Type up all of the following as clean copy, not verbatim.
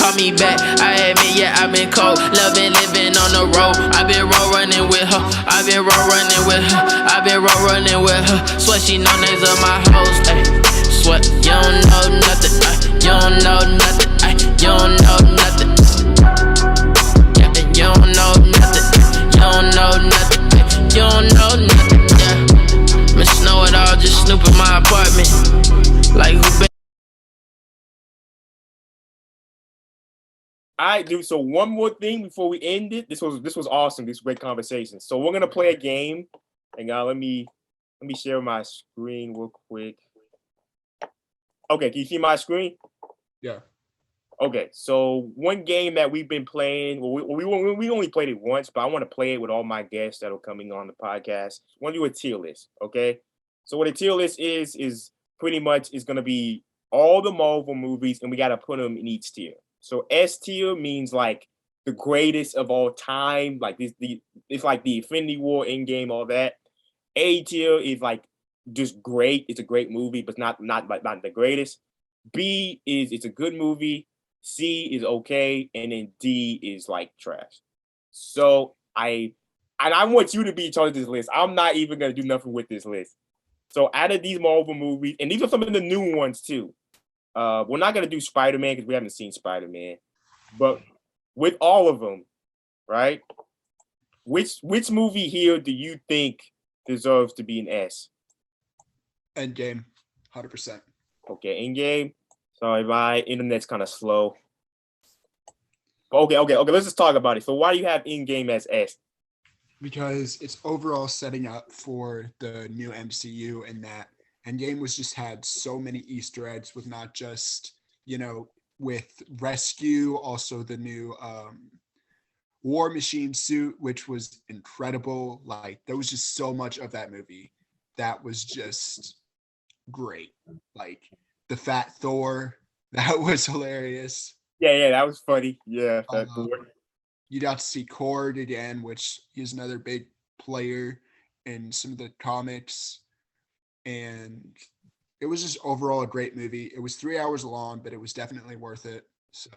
call me back. I admit, yeah, I've been cold. Loving, living on the road. I've been road running with her. I've been road running with her. I've been road running with her. Swear she know names of my hoes. Ay. Swear you don't know nothing. Ay. You don't know nothing. Ay. You don't know nothing. Yeah, you don't know nothing. You don't know nothing. Ay. You don't know nothing. Yeah. Miss Know It All just snooping my apartment. Like who been? All right, dude. So one more thing before we end it. This was awesome. This was great conversation. So we're gonna play a game. Hang on, let me share my screen real quick. Okay, can you see my screen? Yeah. Okay, so one game that we've been playing. Well, we only played it once, but I want to play it with all my guests that are coming on the podcast. I want to do a tier list. Okay, so what a tier list is pretty much is gonna be all the Marvel movies, and we got to put them in each tier. So S tier means like the greatest of all time, like it's like the Infinity War, Endgame, all that. A tier is like just great. It's a great movie, but not the greatest. B is it's a good movie. C is okay, and then D is like trash. So I want you to be in charge of this list. I'm not even gonna do nothing with this list. So out of these Marvel movies, and these are some of the new ones too. We're not gonna do Spider-Man because we haven't seen Spider-Man, but with all of them, right? Which movie here do you think deserves to be an S? Endgame, 100%. Okay, Endgame. Sorry, my internet's kind of slow. Okay. Let's just talk about it. So why do you have Endgame as S? Because it's overall setting up for the new MCU, and that Endgame was just had so many Easter eggs with not just, with Rescue, also the new War Machine suit, which was incredible. Like there was just so much of that movie that was just great. Like the fat Thor, that was hilarious. Yeah, that was funny. Yeah, you got to see Cord again, which is another big player in some of the comics. And it was just overall a great movie. It was 3 hours long, but it was definitely worth it. So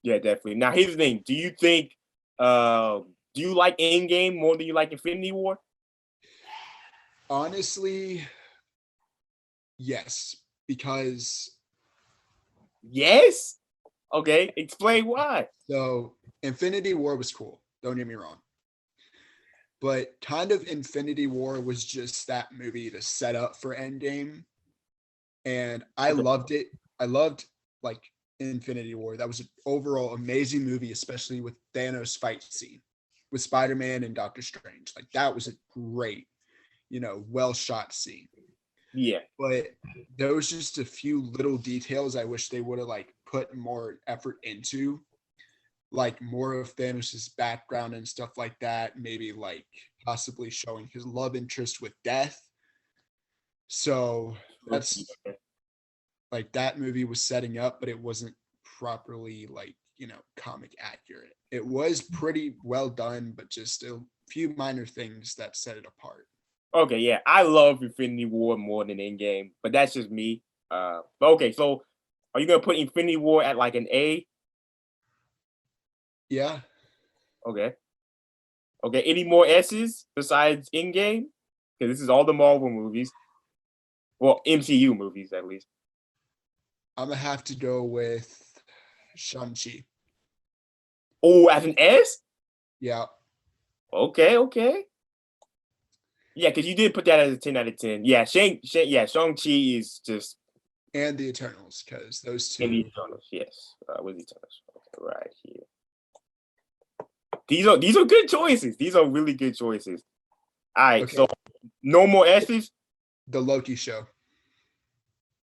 yeah, definitely. Now here's the thing. Do you think do you like Endgame more than you like Infinity War? Honestly, yes. Because yes? Okay, explain why. So Infinity War was cool. Don't get me wrong. But kind of Infinity War was just that movie to set up for Endgame. And I loved it. I loved like Infinity War. That was an overall amazing movie, especially with Thanos fight scene with Spider-Man and Doctor Strange. Like that was a great, well shot scene. Yeah. But there was just a few little details I wish they would have like put more effort into, like more of Thanos's background and stuff like that. Maybe like possibly showing his love interest with Death. So that's like that movie was setting up, but it wasn't properly like, comic accurate. It was pretty well done, but just a few minor things that set it apart. Okay, yeah. I love Infinity War more than Endgame, but that's just me. Okay, so are you gonna put Infinity War at like an A? Yeah. Okay. Any more S's besides Endgame? Because this is all the Marvel movies. Well, MCU movies at least. I'm gonna have to go with Shang-Chi. Oh, as an S? Yeah. Okay. Yeah, because you did put that as a 10 out of 10. Yeah, Shang-Chi is just... And the Eternals, because those two... And the Eternals, yes. With the Eternals. Okay, right here. These are good choices. These are really good choices. All right, okay. So no more S's? The Loki show.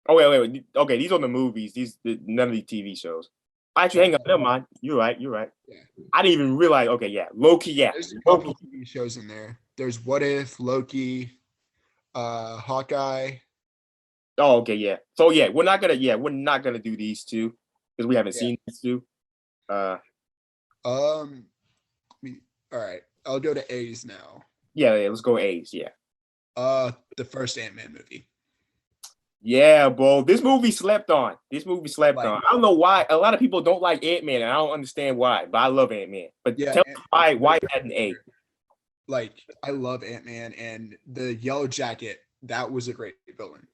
Oh, wait. Okay, these are the movies. None of these TV shows. Actually, hang on. Never mind. You're right. Yeah. I didn't even realize. Okay, yeah. Loki, yeah. There's a couple TV shows in there. There's What If, Loki, Hawkeye. Oh, okay, yeah. So yeah, we're not gonna do these two because we haven't seen these two. All right. I'll go to A's now. Yeah, let's go A's, yeah. The first Ant-Man movie. Yeah, bro. This movie slept on. This movie slept Like, on. I don't know why. A lot of people don't like Ant-Man, and I don't understand why. But I love Ant-Man. But yeah, tell me why is that an A? like I love Ant-Man and the Yellow Jacket. That was a great villain.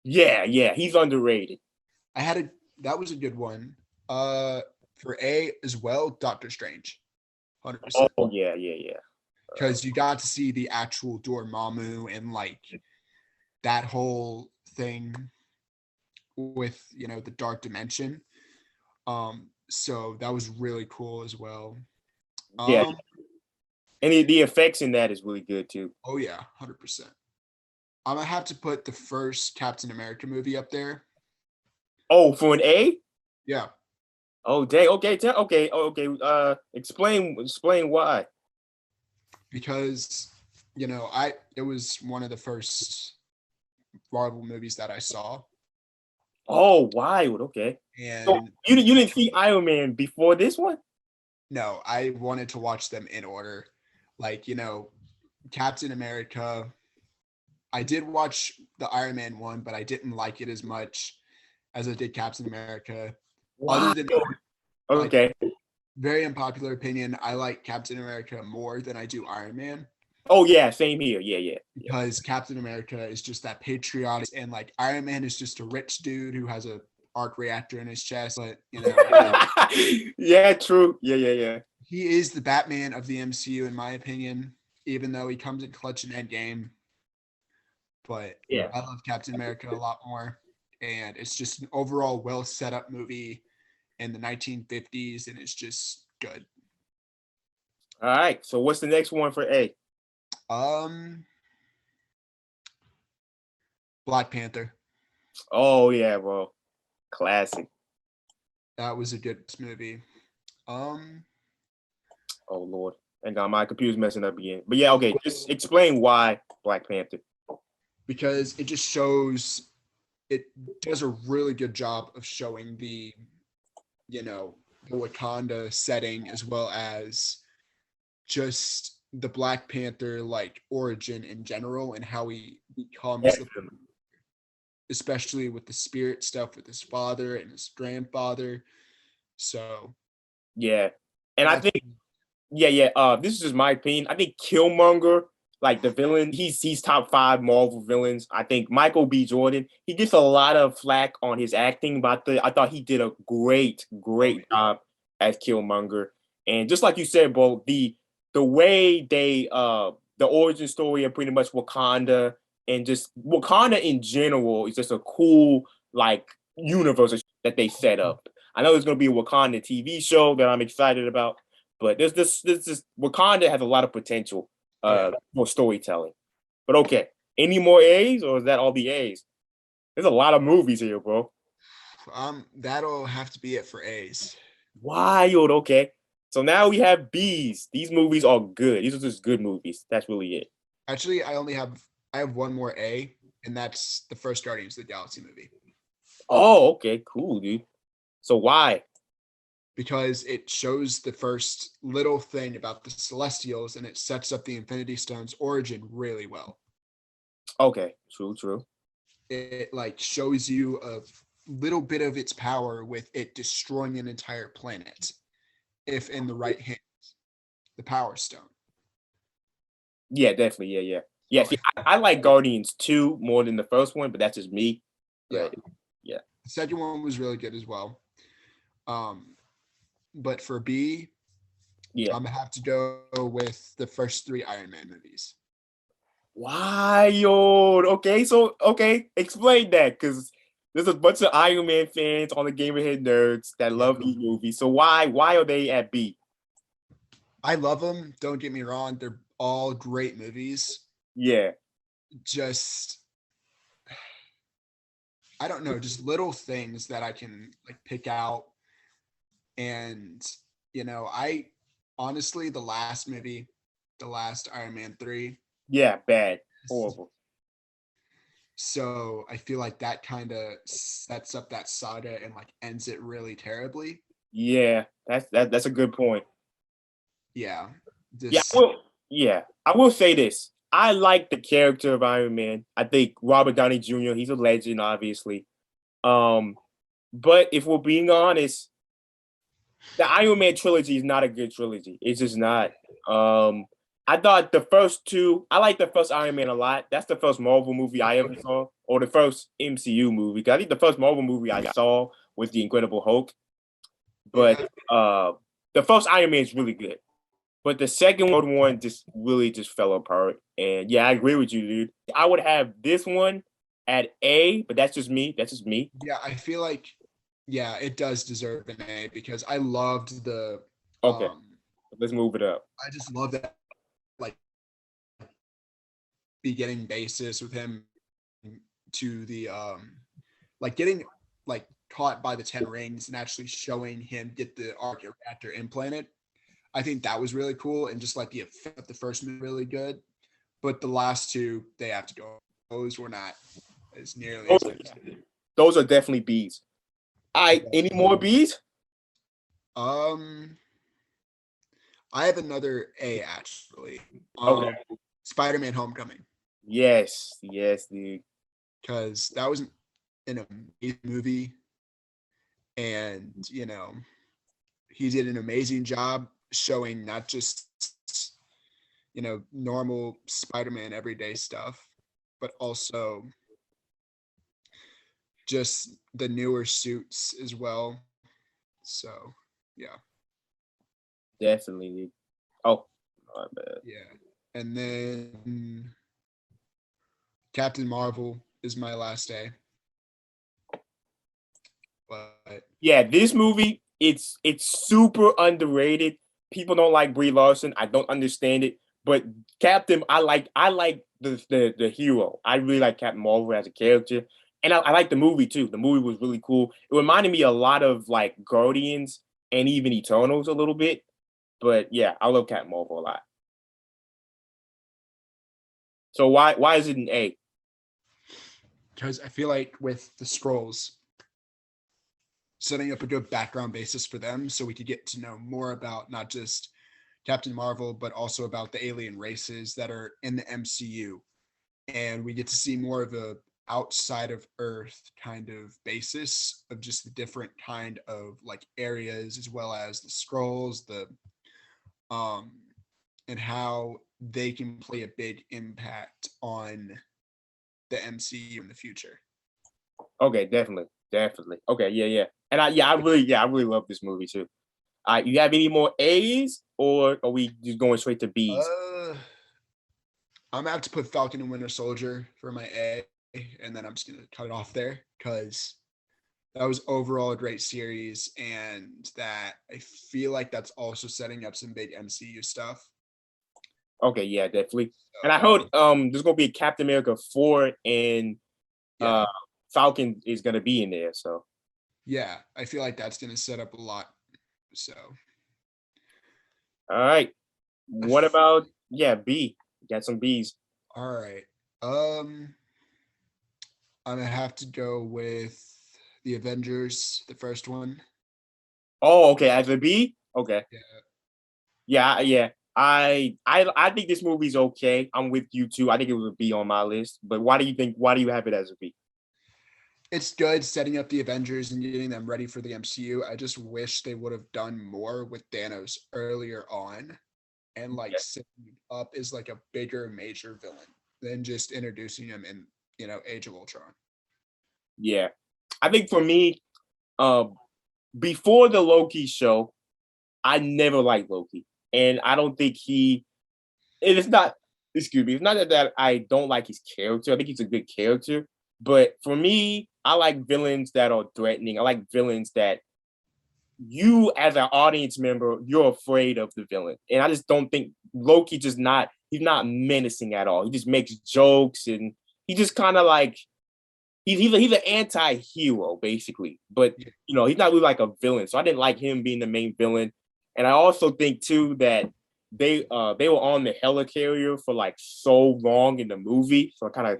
Yeah, yeah. He's underrated. That was a good one. For A as well, Doctor Strange, 100%. Oh, yeah, yeah, yeah. Because you got to see the actual Dormammu and like that whole thing with the dark dimension. So that was really cool as well. Yeah. And the effects in that is really good too. Oh yeah, 100%. I'm gonna have to put the first Captain America movie up there. Oh, for an A? Yeah, Oh, dang. Okay, okay, okay. Explain why. because it was one of the first Marvel movies that I saw, Oh, wild. Okay. So and you didn't see Iron Man before this one? no, I wanted to watch them in order. Like, Captain America. I did watch the Iron Man one, but I didn't like it as much as I did Captain America. Wow. Other than like, Okay. very unpopular opinion, I like Captain America more than I do Iron Man. Oh yeah, same here. Yeah, yeah. Because Captain America is just that patriotic, and like Iron Man is just a rich dude who has a arc reactor in his chest. But Yeah, true. Yeah, yeah, yeah. he is the Batman of the MCU in my opinion, even though he comes in clutch in Endgame. But Yeah. I love Captain America a lot more, and it's just an overall well set up movie in the 1950s, and it's just good. All right. So what's the next one for A? Black Panther. Oh yeah, bro. Classic. That was a good movie. Oh Lord. Hang on, my computer's messing up again. But yeah, okay. Just explain why Black Panther. Because it just shows, it does a really good job of showing the Wakanda setting, as well as just the Black Panther like origin in general and how he becomes especially with the spirit stuff with his father and his grandfather. So yeah. And I think this is just my opinion. I think Killmonger, like the villain, he's top 5 Marvel villains. I think Michael B. Jordan, he gets a lot of flack on his acting, but I thought he did a great job as Killmonger. And just like you said, bro, the way they the origin story and pretty much Wakanda and just Wakanda in general is just a cool like universe that they set up. I know there's gonna be a Wakanda TV show that I'm excited about, but there's this Wakanda has a lot of potential for storytelling. But okay, any more A's or is that all the A's? There's a lot of movies here, bro. that'll have to be it for A's. Wild. Okay, so now we have B's. These movies are good. These are just good movies. That's really it. Actually, I have one more A, and that's the first Guardians of the Galaxy movie. Oh, okay, cool, dude. So why? Because it shows the first little thing about the Celestials, and it sets up the Infinity Stones origin really well. Okay, true. It like shows you a little bit of its power with it destroying an entire planet if in the right hands. The Power Stone. Yeah, definitely. Yeah. See, I like Guardians 2 more than the first one, but that's just me. Yeah. Yeah. The second one was really good as well. But for B, I'm gonna have to go with the first 3 Iron Man movies. Wild. Okay, explain that, because there's a bunch of Iron Man fans on the Gamerhead Nerds that love these movies. So why are they at B? I love them. Don't get me wrong; they're all great movies. Yeah. Just, I don't know, just little things that I can like pick out. And I honestly, the last movie, the last Iron Man 3. Yeah, bad. Horrible. So I feel like that kind of sets up that saga and like ends it really terribly. Yeah, that's a good point. Yeah. I will say this. I like the character of Iron Man. I think Robert Downey Jr. He's a legend, obviously. But if we're being honest, the Iron Man trilogy is not a good trilogy. It's just not. I thought the first two. I like the first Iron Man a lot. That's the first Marvel movie I ever saw, or the first MCU movie. 'Cause I think the first Marvel movie I saw was the Incredible Hulk. But the first Iron Man is really good. But the second one just really just fell apart. And yeah, I agree with you, dude. I would have this one at A, but that's just me. That's just me. Yeah, I feel like it does deserve an A because I loved the Okay, let's move it up. I just love that like beginning basis with him to the like getting like caught by the 10 rings and actually showing him get the arc reactor implanted. I think that was really cool, and just like the effect of the first movie really good. But the last two, they have to go. Those were not as nearly as good. Those are definitely B's. Any more B's? I have another A actually. Okay. Spiderman Homecoming. Yes, dude. Because that was an amazing movie. And, he did an amazing job showing not just, normal Spider-Man everyday stuff, but also just the newer suits as well. So, yeah. Definitely. Oh, my bad. Yeah. And then Captain Marvel is my last A. But yeah, this movie, it's super underrated. People don't like Brie Larson. I don't understand it. But Captain, I like the hero. I really like Captain Marvel as a character. And I like the movie too. The movie was really cool. It reminded me a lot of like Guardians and even Eternals a little bit. But yeah, I love Captain Marvel a lot. So why is it an A? Because I feel like with the Skrulls, setting up a good background basis for them so we could get to know more about not just Captain Marvel, but also about the alien races that are in the MCU. And we get to see more of a outside of Earth kind of basis of just the different kind of like areas, as well as the Skrulls, and how they can play a big impact on the MCU in the future. Okay, definitely. Okay, yeah. And I really love this movie too. You have any more A's, or are we just going straight to B's? I'm gonna have to put Falcon and Winter Soldier for my A, and then I'm just gonna cut it off there because that was overall a great series, and that I feel like that's also setting up some big MCU stuff. Okay, yeah, definitely. And I heard there's gonna be a Captain America 4 and Falcon is gonna be in there. So yeah, I feel like that's gonna set up a lot. So all right. What about B? Got some B's. All right. I'm gonna have to go with the Avengers, the first one. Oh, okay. As a B? Okay. Yeah. I think this movie's okay. I'm with you too. I think it was a B on my list. But why do you have it as a B? It's good setting up the Avengers and getting them ready for the MCU. I just wish they would have done more with Thanos earlier on and like setting him up as like a bigger major villain than just introducing him in, Age of Ultron. Yeah. I think for me, before the Loki show, I never liked Loki. And I don't think it's not that I don't like his character. I think he's a good character. But for me, I like villains that are threatening. I like villains that you, as an audience member, you're afraid of the villain. And I just don't think Loki he's not menacing at all. He just makes jokes and he just kind of like, he's an anti-hero, basically. But, he's not really like a villain. So I didn't like him being the main villain. And I also think, too, that they were on the helicarrier for like so long in the movie. So I kind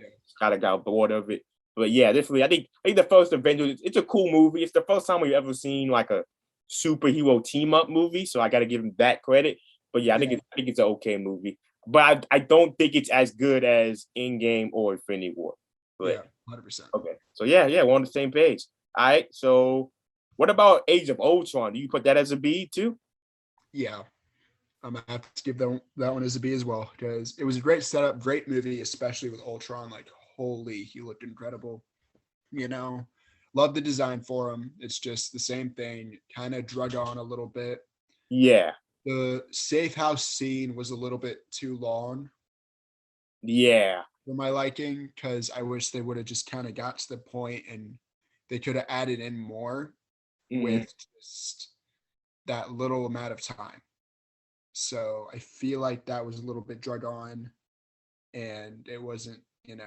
of got bored of it. But yeah, definitely. I think the first Avengers, it's a cool movie. It's the first time we've ever seen like a superhero team up movie. So I got to give him that credit. But yeah, I think it's an okay movie. but I don't think it's as good as Endgame or Infinity War. But Yeah, 100%. okay, so yeah, we're on the same page. All right, so what about Age of Ultron? Do you put that as a B too? Yeah, I'm gonna have to give that one as a B as well because it was a great setup, great movie, especially with Ultron. Like, holy, he looked incredible. You know, love the design for him. It's just the same thing, kind of drug on a little bit. Yeah, The safe house scene was a little bit too long yeah, for my liking because I wish they would have just kind of got to the point and they could have added in more mhm. with just that little amount of time. So I feel like that was a little bit drug on and it wasn't, it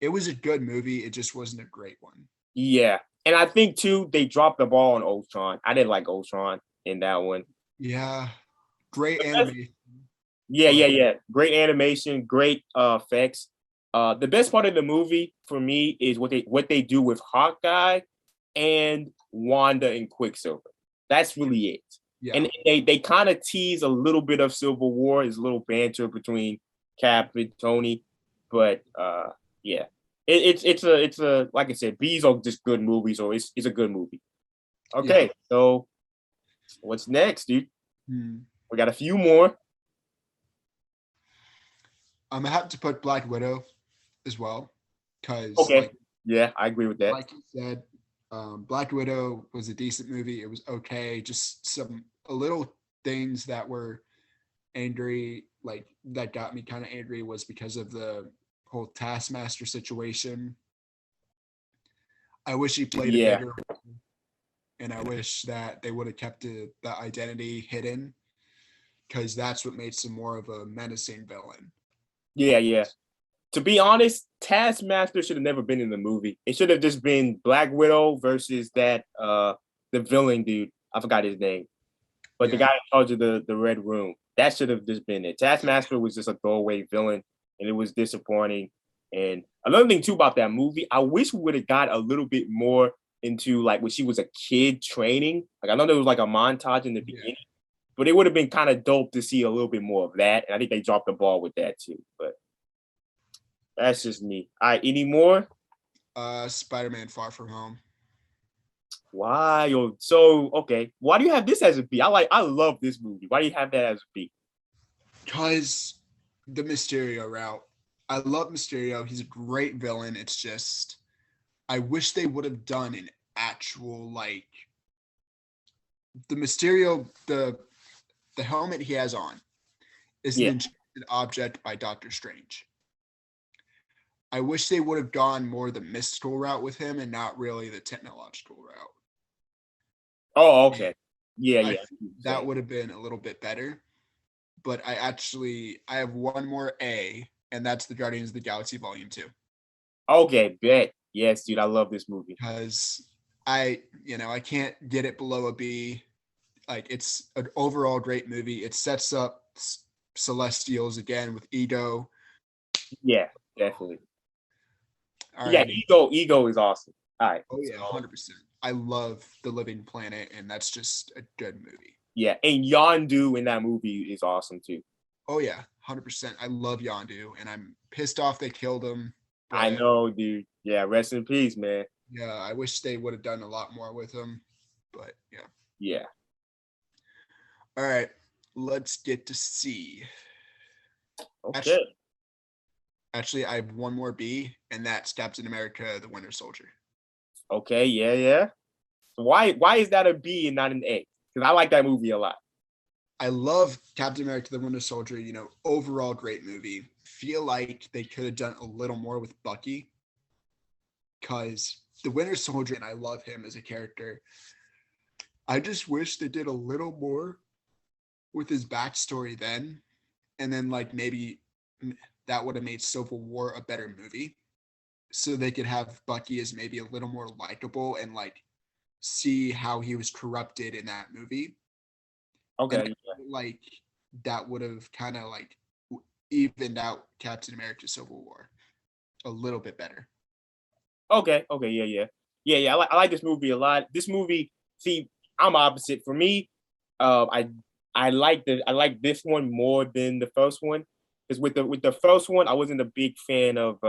was a good movie. It just wasn't a great one. Yeah. And I think too, they dropped the ball on Ultron. I didn't like Ultron in that one. Yeah. Great animation. But Yeah. Great animation, great effects. The best part of the movie for me is what they do with Hawkeye and Wanda and Quicksilver. That's really it. yeah. And they kind of tease a little bit of Civil War, is a little banter between Cap and Tony, but yeah, it's a like I said, B's are just good movies, or it's a good movie. Yeah. Okay, so what's next, dude? Hmm. We got a few more. I'm gonna have to put Black Widow as well. Cause Okay, yeah, I agree with that. like you said, Black Widow was a decent movie. It was okay. Just a little things that were angry, like that got me kind of angry was because of the whole Taskmaster situation. I wish he played a Yeah, bigger role, and I wish that they would have kept the identity hidden because that's what makes him more of a menacing villain. yeah. To be honest, Taskmaster should have never been in the movie. It should have just been Black Widow versus that the villain dude. I forgot his name. But the Yeah, guy in charge of the Red Room, that should have just been it. Taskmaster was just a throwaway villain, and it was disappointing. And another thing too about that movie, I wish we would have got a little bit more into like when she was a kid training. Like I know there was like a montage in the yeah. beginning, but it would have been kind of dope to see a little bit more of that. And I think they dropped the ball with that too. But that's just me. All right, any more? Spider-Man: Far From Home. Why? So okay. Why do you have this as a B? I love this movie. Why do you have that as a B? Because the Mysterio route. I love Mysterio. He's a great villain. It's just I wish they would have done an actual like the Mysterio the helmet he has on is an Yeah. enchanted object by Doctor Strange. I wish they would have gone more the mystical route with him and not really the technological route. Oh, And okay. Yeah, I yeah. think that would have been a little bit better. But I have one more A, and that's the Guardians of the Galaxy Volume 2. Okay, bet. Yes, dude, I love this movie. Because I can't get it below a B. Like it's an overall great movie. It sets up Celestials again with Ego. Yeah, definitely. Yeah, Alrighty. ego is awesome. All right. Oh yeah, So 100%. I love The Living Planet, and that's just a good movie. yeah, and Yondu in that movie is awesome too. Oh yeah, 100%. I love Yondu, and I'm pissed off they killed him. I But know, dude. Yeah, rest in peace, man. yeah, I wish they would have done a lot more with him. But yeah. Yeah. All right, let's get to C. Okay. Actually, I have one more B, and that's Captain America: The Winter Soldier. Okay. Yeah. So why is that a B and not an A? Because I like that movie a lot. I love Captain America: The Winter Soldier. Overall great movie. Feel like they could have done a little more with Bucky, because the Winter Soldier, and I love him as a character. I just wish they did a little more with his backstory then, and then like maybe that would have made Civil War a better movie, so they could have Bucky as maybe a little more likable and like see how he was corrupted in that movie. And I Okay. feel like that would have kind of like evened out Captain America: Civil War a little bit better. Okay. Yeah. I like this movie a lot. This movie, see, I'm opposite. For me, I I like this one more than the first one because with the first one I wasn't a big fan of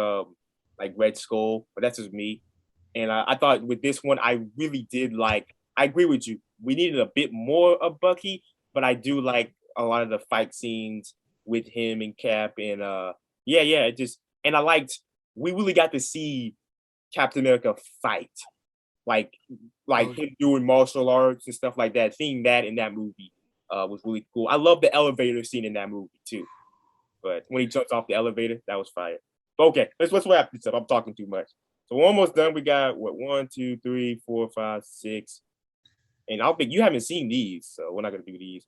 like Red Skull, but that's just me. And I thought with this one I really did like. I agree with you. We needed a bit more of Bucky, but I do like a lot of the fight scenes with him and Cap and yeah, it just and I liked we really got to see Captain America fight like Oh, him doing martial arts and stuff like that. Seeing that in that movie was really cool. I love the elevator scene in that movie too. But when he jumps off the elevator, that was fire. But okay, let's wrap this up. I'm talking too much. So we're almost done. We got what 1, 2, 3, 4, 5, 6. And I don't think you haven't seen these, so we're not gonna do these.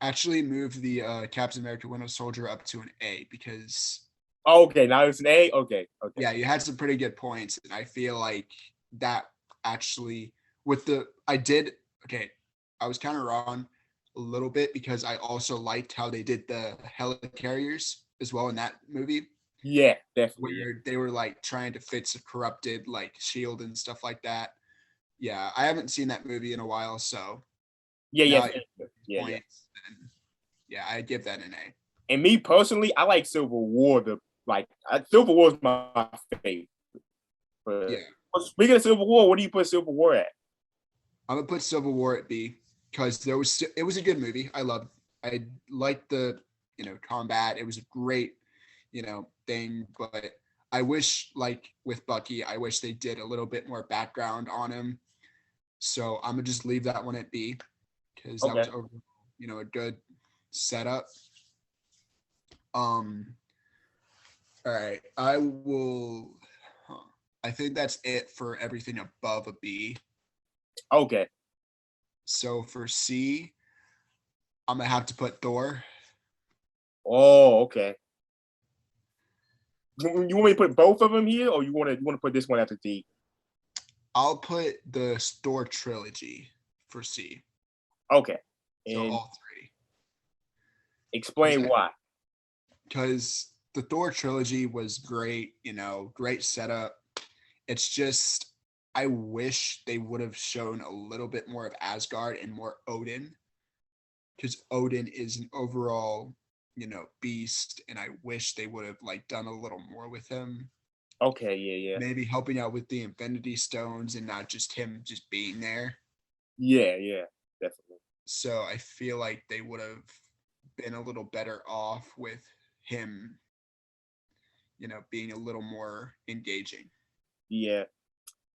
actually moved the Captain America Winter Soldier up to an A because Oh, okay, now it's an A. Okay. yeah, you had some pretty good points, and I feel like that actually with the I did okay. I was kind of wrong a little bit because I also liked how they did the helicarriers as well in that movie, Yeah, definitely. Yeah. where they were like trying to fix a corrupted like shield and stuff like that. Yeah, I haven't seen that movie in a while, so Yeah, now yeah, yeah. points, and yeah, I give that an A. And me personally, I like Civil War. Civil War is my favorite. But Yeah, speaking of Civil War, what do you put Civil War at? I'm gonna put Civil War at B because it was a good movie. I liked the combat. It was a great thing, but I wish like with Bucky, I wish they did a little bit more background on him. So I'm gonna just leave that one at B because that was Okay. a good setup. All right, I will. I think that's it for everything above a B. Okay. So for C, I'm gonna have to put Thor. Oh, okay. You want me to put both of them here, or you want to put this one after D? I'll put the Thor trilogy for C. Okay. So And all three. explain why. Because the Thor trilogy was great, great setup. It's just I wish they would have shown a little bit more of Asgard and more Odin. Because Odin is an overall, beast, and I wish they would have like done a little more with him. Okay. Yeah. Maybe helping out with the Infinity Stones and not just him just being there. Yeah. Definitely. So I feel like they would have been a little better off with him, being a little more engaging. Yeah.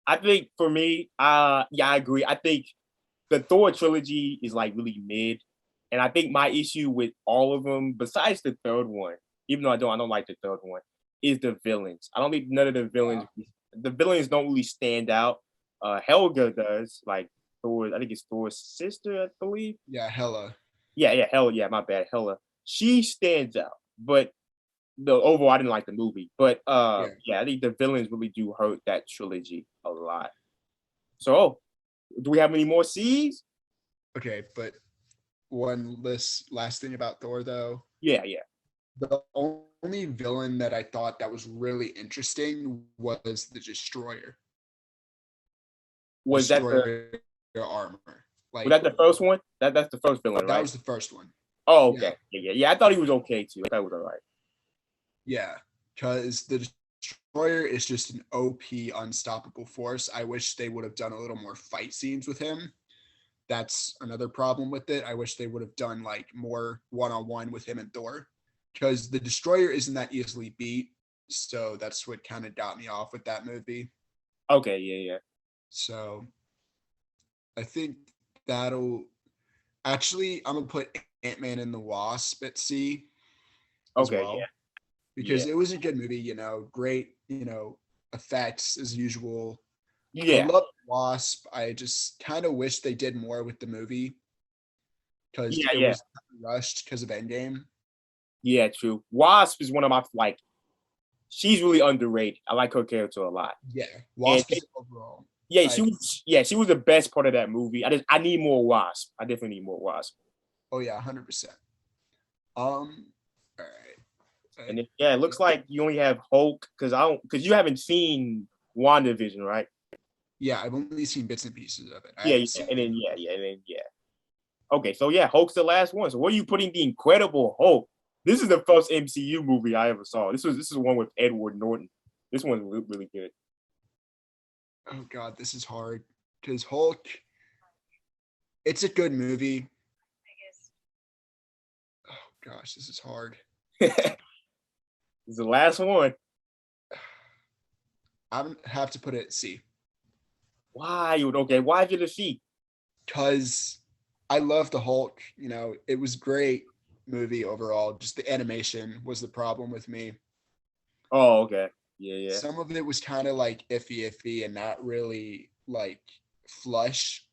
I think for me, yeah, I agree. I think the Thor trilogy is like really mid. And I think my issue with all of them, besides the third one, even though I don't like the third one, is the villains. I don't think none of the villains don't really stand out. Helga does, like Thor, I think it's Thor's sister, I believe. Yeah, Hela. Yeah, Hela, yeah, my bad, Hela. She stands out, but the overall I didn't like the movie. But yeah, I think the villains really do hurt that trilogy a lot. So, do we have any more C's? Okay, but one last thing about Thor though. Yeah. The only villain that I thought that was really interesting was the Destroyer. Was that Destroyer armor. was that the first one? That's the first villain, right? That was the first one. Oh, okay. Yeah. I thought he was okay too. I thought he was all right. Yeah, because the Destroyer is just an OP unstoppable force. I wish they would have done a little more fight scenes with him. That's another problem with it. I wish they would have done like more one-on-one with him and Thor, because the Destroyer isn't that easily beat. So that's what kind of got me off with that movie. Okay, yeah. So I think that'll actually, I'm gonna put Ant-Man and the Wasp at C as Okay, well, yeah. because it was a good movie. Great, effects as usual. Yeah. I love Wasp. I just kind of wish they did more with the movie because it was rushed because of Endgame. Yeah, true. Wasp is one of my she's really underrated. I like her character a lot. Yeah, Wasp is overall. Yeah, she was the best part of that movie. I need more Wasp. I definitely need more Wasp. Oh yeah, 100%. All right. And it looks like you only have Hulk because you haven't seen WandaVision, right? Yeah, I've only seen bits and pieces of it. Yeah. Okay, so yeah, Hulk's the last one. So where are you putting the Incredible Hulk? This is the first MCU movie I ever saw. This is one with Edward Norton. This one's really good. Oh God, this is hard because Hulk. It's a good movie. Oh gosh, this is hard. This is the last one. I have to put it at C. Why? Okay, why is it a C? Because I love the Hulk. You know, it was great movie overall. Just the animation was the problem with me. Oh, okay. Yeah. Some of it was kind of like iffy and not really like flush.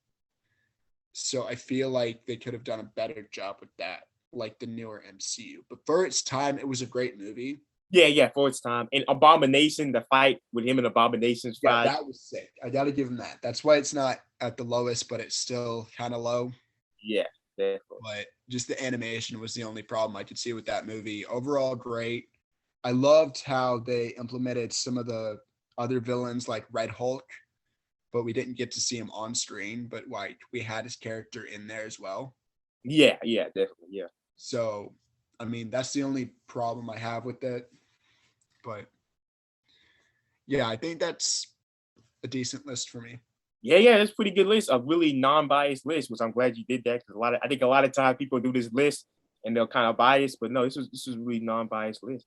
So I feel like they could have done a better job with that, like the newer MCU. But for its time, it was a great movie. Yeah, for its time. And Abomination, the fight with him and Abomination's fight. Yeah, that was sick. I got to give him that. That's why it's not at the lowest, but it's still kind of low. Yeah, definitely. But just the animation was the only problem I could see with that movie. Overall, great. I loved how they implemented some of the other villains like Red Hulk, but we didn't get to see him on screen, but like we had his character in there as well. Yeah, definitely. Yeah. So, I mean, that's the only problem I have with it. But yeah, I think that's a decent list for me. Yeah, that's a pretty good list. A really non-biased list, which I'm glad you did that because I think a lot of times people do this list and they're kind of biased, but no, this was a really non-biased list.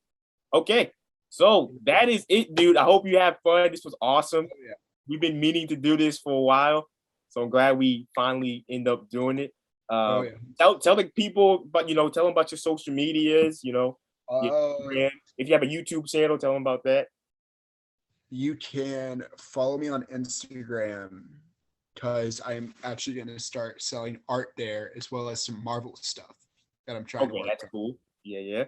Okay, so that is it, dude. I hope you have fun. This was awesome. Oh, yeah. We've been meaning to do this for a while, so I'm glad we finally end up doing it. Yeah. Tell the people, but tell them about your social medias. If you have a YouTube channel, tell them about that. You can follow me on Instagram because I'm actually going to start selling art there as well as some Marvel stuff that I'm trying to work on. That's cool. Yeah.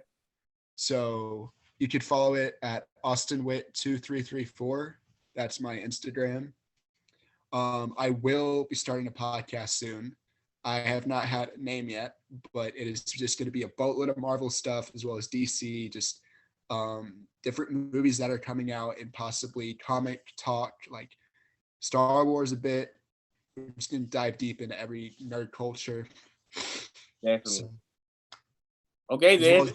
So you could follow it at AustinWitt2334. That's my Instagram. I will be starting a podcast soon. I have not had a name yet, but it is just going to be a boatload of Marvel stuff as well as DC, just different movies that are coming out and possibly comic talk, like Star Wars a bit. We're just going to dive deep into every nerd culture. Definitely. So, okay, then.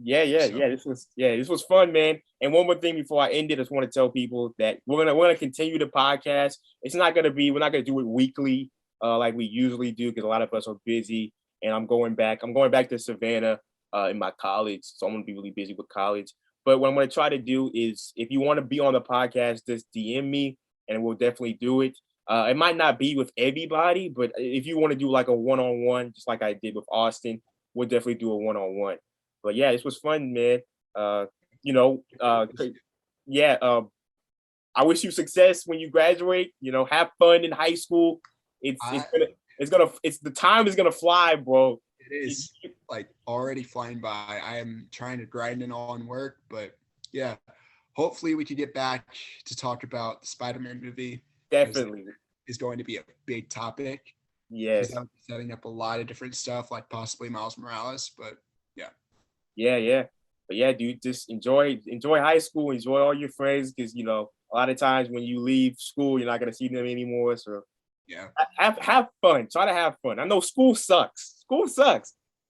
Yeah. This was fun, man. And one more thing before I end it, I just want to tell people that we're gonna continue the podcast. We're not gonna do it weekly like we usually do because a lot of us are busy. And I'm going back to Savannah in my college, so I'm gonna be really busy with college. But what I'm gonna try to do is, if you want to be on the podcast, just DM me, and we'll definitely do it. It might not be with everybody, but if you want to do like a one-on-one, just like I did with Austin, we'll definitely do a one-on-one. But yeah, this was fun, man. I wish you success when you graduate. Have fun in high school. The time is gonna fly, bro. It is like already flying by. I am trying to grind in on work, but yeah, hopefully we can get back to talk about the Spider-Man movie. Definitely is going to be a big topic. Yes, I'm setting up a lot of different stuff, like possibly Miles Morales, but yeah. Yeah. But yeah, dude, just enjoy high school, enjoy all your friends, because a lot of times when you leave school, you're not gonna see them anymore. So yeah, have fun. Try to have fun. I know school sucks,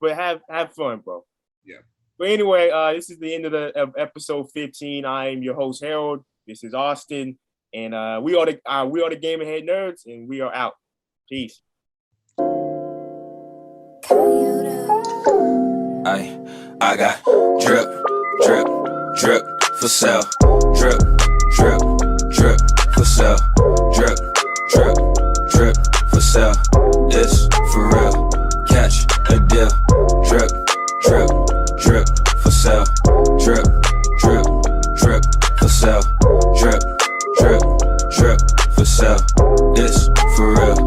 but have fun, bro. Yeah. But anyway, this is the end of episode 15. I am your host, Harold. This is Austin, and we are the Game Ahead Nerds, and we are out. Peace. I got drip for sale. Drip for sale. Drip for sale. It's for real. Catch a deal. Drip for sale. Drip for sale. Drip for sale. It's for real.